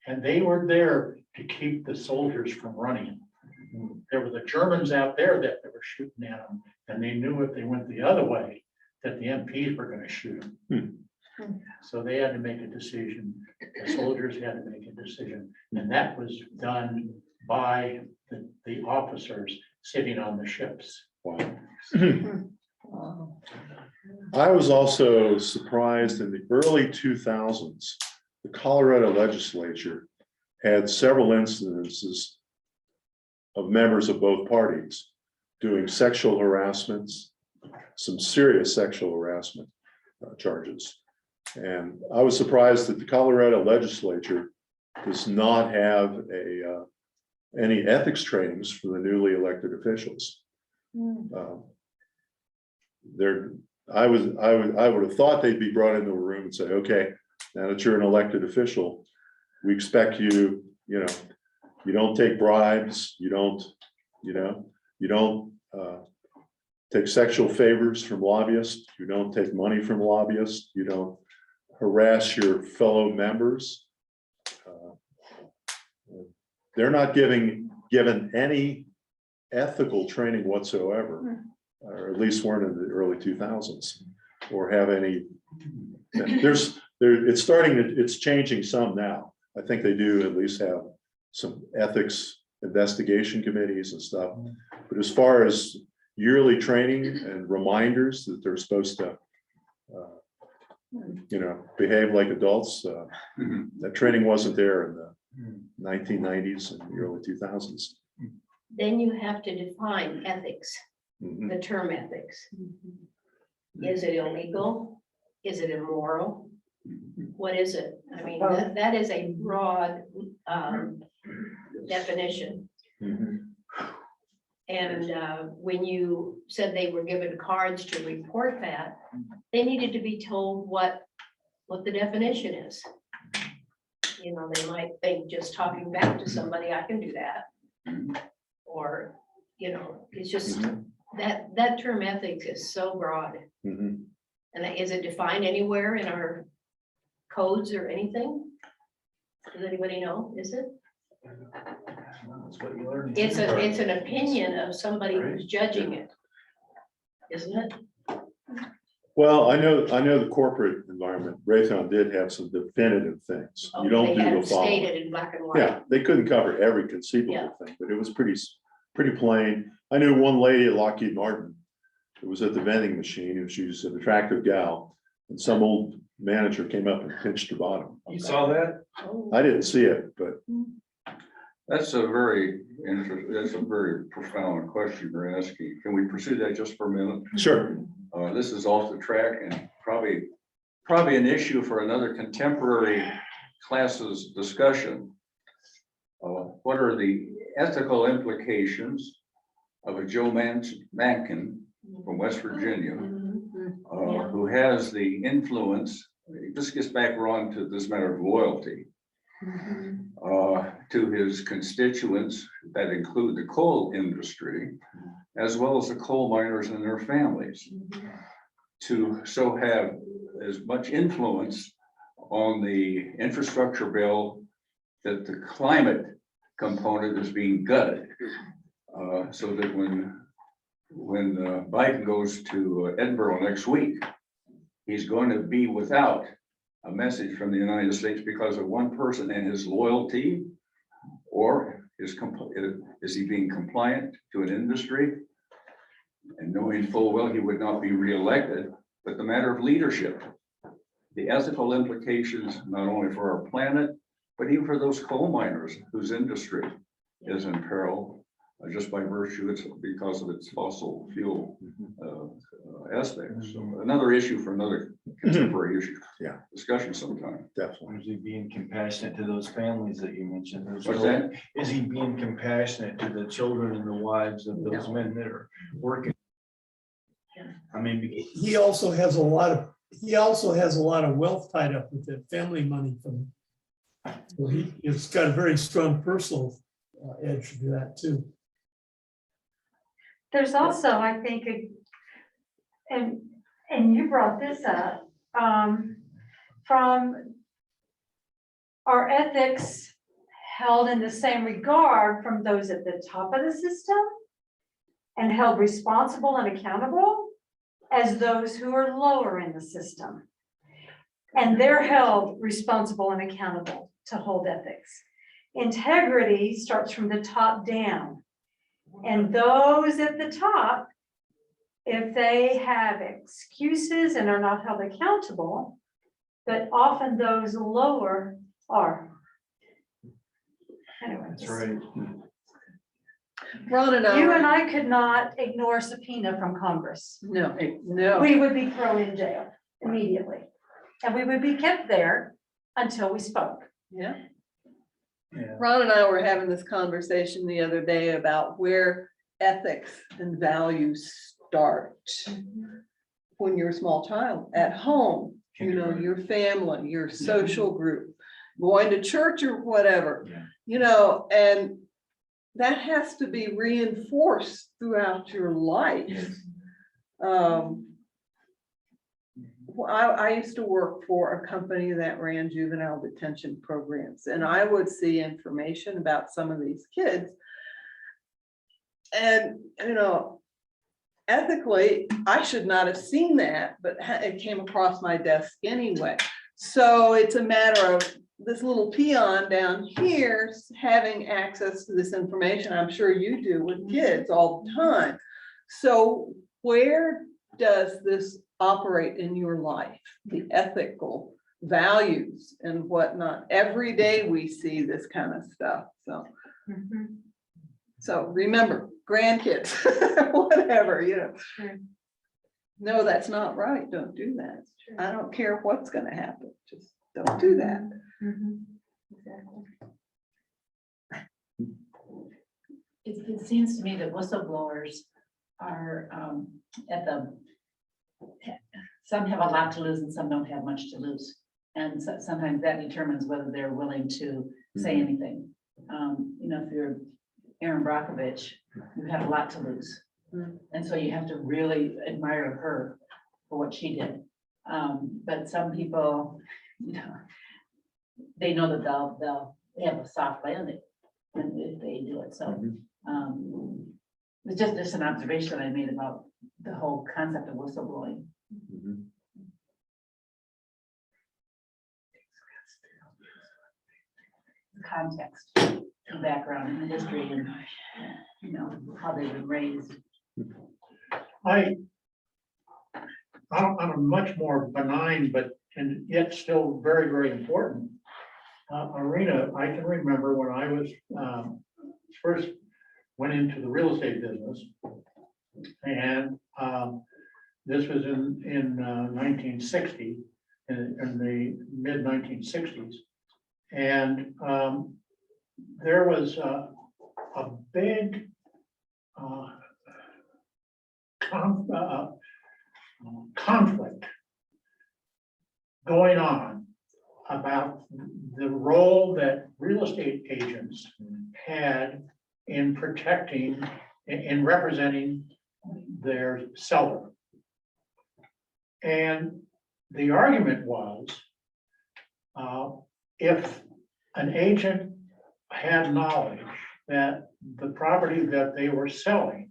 [SPEAKER 8] And they were there to keep the soldiers from running. There were the Germans out there that they were shooting at them, and they knew if they went the other way, that the MPs were gonna shoot them. So they had to make a decision, the soldiers had to make a decision, and that was done by the officers sitting on the ships.
[SPEAKER 1] Wow. I was also surprised in the early 2000s, the Colorado legislature had several incidences of members of both parties doing sexual harassments, some serious sexual harassment charges. And I was surprised that the Colorado legislature does not have any ethics trainings for the newly elected officials. I would have thought they'd be brought into a room and say, okay, now that you're an elected official, we expect you, you don't take bribes, you don't take sexual favors from lobbyists, you don't take money from lobbyists, you don't harass your fellow members. They're not given any ethical training whatsoever, or at least weren't in the early 2000s, or have any. It's changing some now. I think they do at least have some ethics investigation committees and stuff. But as far as yearly training and reminders that they're supposed to, behave like adults, that training wasn't there in the 1990s and the early 2000s.
[SPEAKER 5] Then you have to define ethics, the term ethics. Is it illegal? Is it immoral? What is it? I mean, that is a broad definition. And when you said they were given cards to report that, they needed to be told what the definition is. They might think just talking back to somebody, I can do that. Or, it's just that term ethics is so broad. And is it defined anywhere in our codes or anything? Does anybody know? Is it?
[SPEAKER 4] That's what you learn.
[SPEAKER 5] It's an opinion of somebody who's judging it, isn't it?
[SPEAKER 1] Well, I know the corporate environment, Raytheon did have some definitive things. You don't
[SPEAKER 5] They
[SPEAKER 1] do
[SPEAKER 5] had
[SPEAKER 1] the
[SPEAKER 5] it
[SPEAKER 1] following.
[SPEAKER 5] stated in black and white.
[SPEAKER 1] Yeah, they couldn't cover every conceivable thing, but it was pretty plain. I knew one lady at Lockheed Martin who was at the vending machine, and she was an attractive gal, and some old manager came up and pinched her bottom.
[SPEAKER 4] You saw that?
[SPEAKER 1] I didn't see it, but
[SPEAKER 7] That's a very profound question you're asking. Can we pursue that just for a minute?
[SPEAKER 1] sure.
[SPEAKER 7] This is off the track and probably an issue for another contemporary classes discussion. What are the ethical implications of a Joe Mankin from West Virginia, who has the influence? This gets back around to this matter of loyalty to his constituents that include the coal industry, as well as the coal miners and their families. to so have as much influence on the infrastructure bill that the climate component is being gutted. So that when Biden goes to Edinburgh next week, he's going to be without a message from the United States because of one person and his loyalty, or is he being compliant to an industry? And knowing full well he would not be reelected, but the matter of leadership, the ethical implications, not only for our planet, but even for those coal miners whose industry is in peril, just by virtue, it's because of its fossil fuel aspect. So another issue for another contemporary issue.
[SPEAKER 1] Yeah.
[SPEAKER 7] Discussion sometime.
[SPEAKER 1] Definitely.
[SPEAKER 4] Is he being compassionate to those families that you mentioned?
[SPEAKER 7] What's that?
[SPEAKER 4] Is he being compassionate to the children and the wives of those men that are working? I mean,
[SPEAKER 9] He also has a lot of wealth tied up with it, family money from. So he's got a very strong personal edge to that too.
[SPEAKER 6] There's also, I think, and you brought this up, from our ethics held in the same regard from those at the top of the system and held responsible and accountable as those who are lower in the system. And they're held responsible and accountable to hold ethics. Integrity starts from the top down. And those at the top, if they have excuses and are not held accountable, but often those lower are. Anyway,
[SPEAKER 4] that's right.
[SPEAKER 3] Ron and
[SPEAKER 6] you and
[SPEAKER 3] I,
[SPEAKER 6] I could not ignore subpoena from Congress.
[SPEAKER 3] no, no.
[SPEAKER 6] We would be thrown in jail immediately. And we would be kept there until we spoke.
[SPEAKER 3] Yeah.
[SPEAKER 4] Yeah.
[SPEAKER 3] Ron and I were having this conversation the other day about where ethics and values start when you're a small child, at home, you know, your family, your social group, going to church or whatever,
[SPEAKER 4] Yeah.
[SPEAKER 3] you know, and that has to be reinforced throughout your life.
[SPEAKER 4] Yes.
[SPEAKER 3] I used to work for a company that ran juvenile detention programs, and I would see information about some of these kids. And, you know, ethically, I should not have seen that, but it came across my desk anyway. So it's a matter of this little peon down here having access to this information. I'm sure you do with kids all the time. So where does this operate in your life? The ethical values and whatnot. Every day we see this kind of stuff. So remember, grandkids, whatever, you know.
[SPEAKER 6] True.
[SPEAKER 3] No, that's not right. Don't do that. I don't care what's going to happen. Just don't do that.
[SPEAKER 6] Exactly.
[SPEAKER 10] It seems to me that whistleblowers are at the, some have a lot to lose and some don't have much to lose. And sometimes that determines whether they're willing to say anything. You know, if you're Erin Brockovich, you have a lot to lose. And so you have to really admire her for what she did. But some people, you know, they know that they'll have a soft landing and if they do it. So it's just an observation I made about the whole concept of whistleblowing. Context, the background and the history and, you know, how they've been raised.
[SPEAKER 8] On a much more benign, but and yet still very, very important arena, I can remember when I was first went into the real estate business, and this was in 1960, in the mid 1960s, and there was a big conflict going on about the role that real estate agents had in protecting, in representing their seller. And the argument was, if an agent had knowledge that the property that they were selling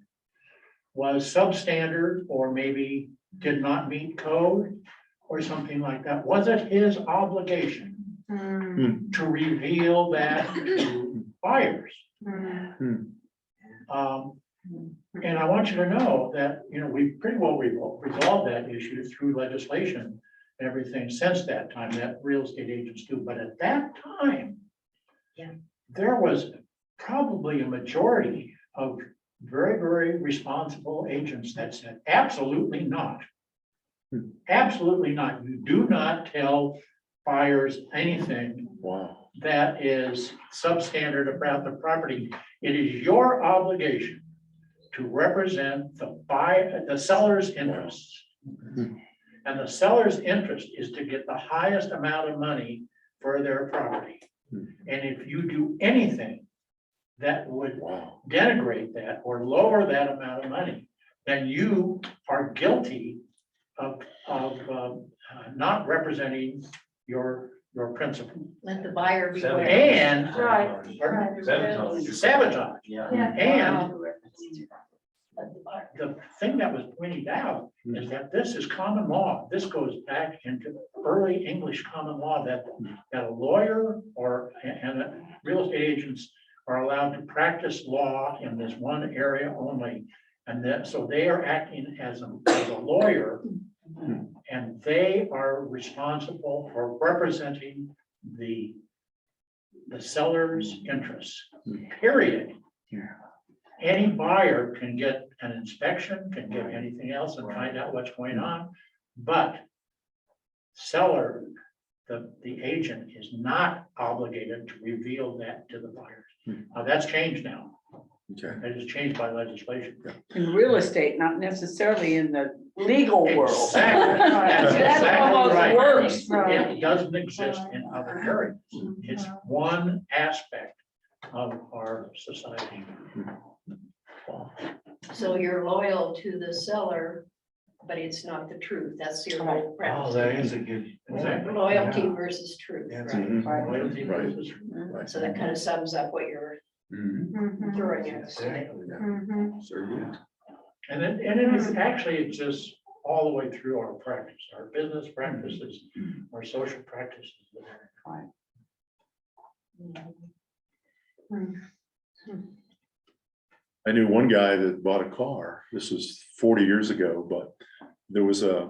[SPEAKER 8] was substandard or maybe did not meet code or something like that, was it his obligation to reveal that to buyers? And I want you to know that, we pretty well resolved that issue through legislation and everything since that time that real estate agents do. But at that time, there was probably a majority of very, very responsible agents that said, absolutely not. Absolutely not. You do not tell buyers anything
[SPEAKER 1] Wow.
[SPEAKER 8] that is substandard about the property. It is your obligation to represent the seller's interests. And the seller's interest is to get the highest amount of money for their property. And if you do anything that would
[SPEAKER 1] Wow.
[SPEAKER 8] denigrate that or lower that amount of money, then you are guilty of not representing your principal.
[SPEAKER 5] Let the buyer beware.
[SPEAKER 8] And
[SPEAKER 6] Right.
[SPEAKER 8] pardon?
[SPEAKER 4] Sabotage.
[SPEAKER 8] Sabotage.
[SPEAKER 6] Yeah.
[SPEAKER 8] And
[SPEAKER 5] Let the buyer.
[SPEAKER 8] the thing that was pointed out is that this is common law. This goes back into early English common law that a lawyer and real estate agents are allowed to practice law in this one area only. And then, so they are acting as a lawyer, and they are responsible for representing the seller's interests, period. Any buyer can get an inspection, can get anything else and find out what's going on, but seller, the agent is not obligated to reveal that to the buyers. Now, that's changed now.
[SPEAKER 1] Okay.
[SPEAKER 8] It is changed by legislation.
[SPEAKER 2] In real estate, not necessarily in the legal world.
[SPEAKER 8] Exactly. That's
[SPEAKER 2] That
[SPEAKER 8] exactly
[SPEAKER 2] almost
[SPEAKER 8] right.
[SPEAKER 2] works.
[SPEAKER 8] It doesn't exist in other areas. It's one aspect of our society.
[SPEAKER 5] So you're loyal to the seller, but it's not the truth. That's your whole
[SPEAKER 4] Oh,
[SPEAKER 5] premise.
[SPEAKER 4] that is a good.
[SPEAKER 8] Exactly.
[SPEAKER 5] Loyalty versus truth,
[SPEAKER 4] That's
[SPEAKER 5] right?
[SPEAKER 1] Mhm.
[SPEAKER 8] Loyalty
[SPEAKER 1] Right.
[SPEAKER 8] versus-
[SPEAKER 1] Right.
[SPEAKER 5] So that kind of sums up what you're
[SPEAKER 7] Mhm.
[SPEAKER 5] throwing at us today.
[SPEAKER 6] Mm-hmm.
[SPEAKER 7] Certainly.
[SPEAKER 8] And it actually exists all the way through our practice, our business practices, our social practices.
[SPEAKER 1] I knew one guy that bought a car. This was 40 years ago, but there was a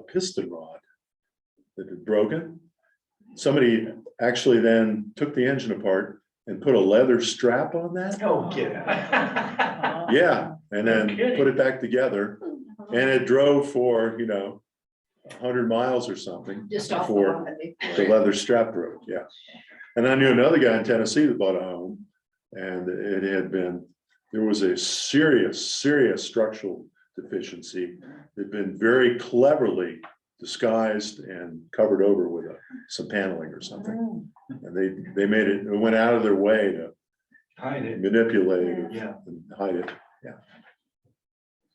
[SPEAKER 1] piston rod that had broken. Somebody actually then took the engine apart and put a leather strap on that.
[SPEAKER 4] Oh, get out.
[SPEAKER 1] Yeah, and then
[SPEAKER 8] No kidding.
[SPEAKER 1] put it back together, and it drove for 100 miles or something.
[SPEAKER 5] Just off the
[SPEAKER 1] before
[SPEAKER 5] lot, I think.
[SPEAKER 1] the leather strap broke. Yeah, and I knew another guy in Tennessee that bought a home, and there was a serious structural deficiency. It'd been very cleverly disguised and covered over with some paneling or something. And they went out of their way to
[SPEAKER 4] Hide it.
[SPEAKER 1] manipulate it
[SPEAKER 4] Yeah.
[SPEAKER 1] and hide it.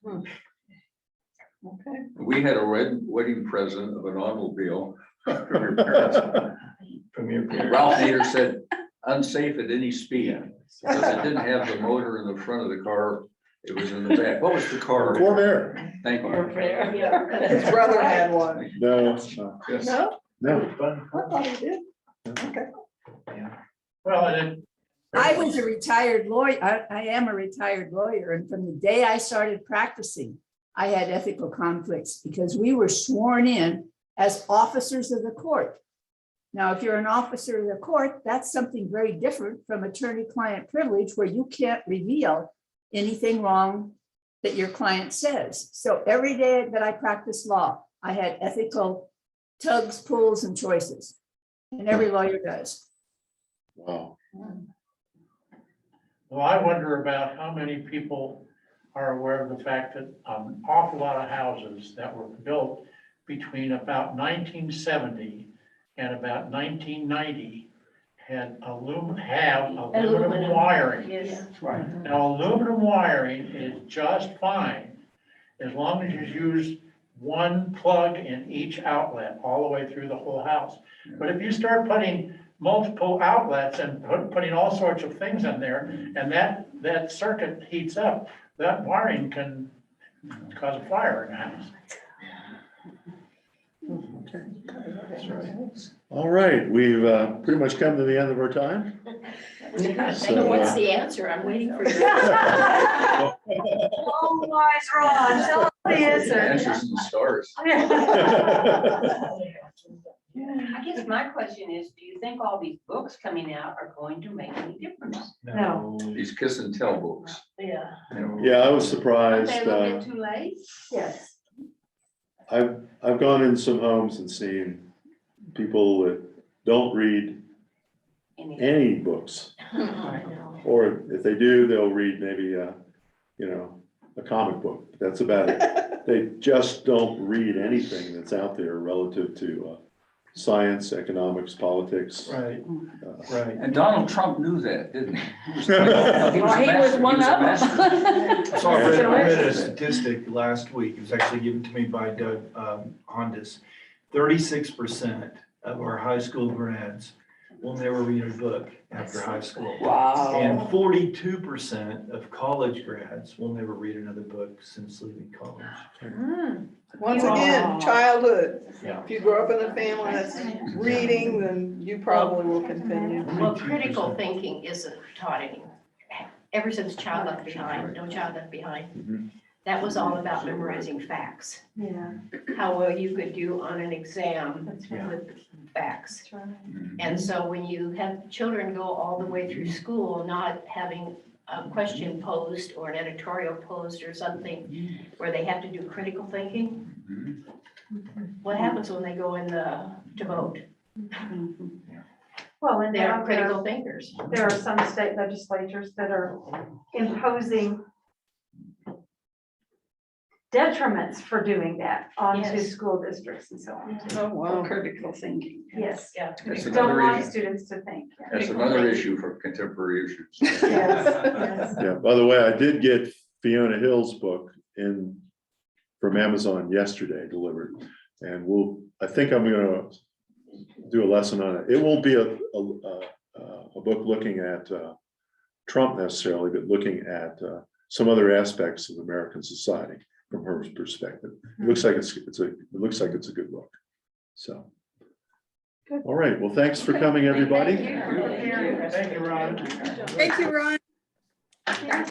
[SPEAKER 2] Okay.
[SPEAKER 7] We had a wedding present of an automobile.
[SPEAKER 4] From your parents. From your parents.
[SPEAKER 7] Ralph Nader said, unsafe at any speed, because it didn't have the motor in the front of the car. It was in the back. What was the car?
[SPEAKER 1] Corvair.
[SPEAKER 7] Thank you.
[SPEAKER 2] His brother had one.
[SPEAKER 1] No,
[SPEAKER 7] Yes.
[SPEAKER 2] No,
[SPEAKER 1] no.
[SPEAKER 4] Fun.
[SPEAKER 2] I thought he did. Okay.
[SPEAKER 8] Well, and then
[SPEAKER 11] I was a retired lawyer. I am a retired lawyer. And from the day I started practicing, I had ethical conflicts because we were sworn in as officers of the court. Now, if you're an officer of the court, that's something very different from attorney-client privilege where you can't reveal anything wrong that your client says. So every day that I practiced law, I had ethical tugs, pulls, and choices. And every lawyer does.
[SPEAKER 1] Wow.
[SPEAKER 8] Well, I wonder about how many people are aware of the fact that an awful lot of houses that were built between about 1970 and about 1990 had aluminum wiring.
[SPEAKER 5] Yes.
[SPEAKER 8] Now, aluminum wiring is just fine as long as you use one plug in each outlet all the way through the whole house. But if you start putting multiple outlets and putting all sorts of things in there, and that circuit heats up, that wiring can cause a fire in the house.
[SPEAKER 1] All right, we've pretty much come to the end of our time.
[SPEAKER 5] I know what's the answer. I'm waiting for you.
[SPEAKER 6] Oh, wise Ron, tell us the answer.
[SPEAKER 7] Answers in the stars.
[SPEAKER 12] I guess my question is, do you think all these books coming out are going to make any difference?
[SPEAKER 6] No.
[SPEAKER 7] These kiss and tell books.
[SPEAKER 5] Yeah.
[SPEAKER 7] You know,
[SPEAKER 1] Yeah, I was
[SPEAKER 12] Aren't
[SPEAKER 1] surprised.
[SPEAKER 12] they a little bit too late?
[SPEAKER 6] Yes.
[SPEAKER 1] I've gone in some homes and seen people that don't read any books. Or if they do, they'll read maybe a comic book. That's about it. They just don't read anything that's out there relative to science, economics, politics.
[SPEAKER 4] Right, right.
[SPEAKER 7] And Donald Trump knew that, didn't he?
[SPEAKER 10] Well, he was one of them.
[SPEAKER 4] So I read a statistic last week, it was actually given to me by Doug Hondas. 36% of our high school grads will never read a book after high school.
[SPEAKER 10] Wow.
[SPEAKER 4] And 42% of college grads will never read another book since leaving college.
[SPEAKER 3] Once again, childhood.
[SPEAKER 4] Yeah.
[SPEAKER 3] If you grow up in a family that's reading, then you probably will continue.
[SPEAKER 5] Well, critical thinking isn't taught anymore. Ever since Child Left Behind, No Child Left Behind, that was all about memorizing facts.
[SPEAKER 6] Yeah.
[SPEAKER 5] How well you could do on an exam
[SPEAKER 4] Yeah.
[SPEAKER 5] with facts.
[SPEAKER 6] That's right.
[SPEAKER 5] And so when you have children go all the way through school, not having a question posed or an editorial posed or something where they have to do critical thinking, what happens when they go in to vote?
[SPEAKER 6] Well, and
[SPEAKER 5] They're
[SPEAKER 6] now
[SPEAKER 5] critical thinkers.
[SPEAKER 6] there are some state legislatures that are imposing detriments for doing that onto
[SPEAKER 5] Yes.
[SPEAKER 6] school districts and so on.
[SPEAKER 3] Oh, wow.
[SPEAKER 10] Critical thinking.
[SPEAKER 6] Yes.
[SPEAKER 5] Yeah.
[SPEAKER 7] That's
[SPEAKER 6] Don't
[SPEAKER 7] another
[SPEAKER 6] want
[SPEAKER 7] issue.
[SPEAKER 6] students to think. Yeah.
[SPEAKER 7] That's another issue for contemporary issues.
[SPEAKER 6] Yes, yes.
[SPEAKER 1] Yeah, by the way, I did get Fiona Hill's book in from Amazon yesterday delivered. And I think I'm gonna do a lesson on it. It won't be a book looking at Trump necessarily, but looking at some other aspects of American society from her perspective. It looks like it's a good book. So. All right, well, thanks for coming, everybody.
[SPEAKER 8] Thank you, Ron.
[SPEAKER 3] Thank you, Ron.
[SPEAKER 1] Okay.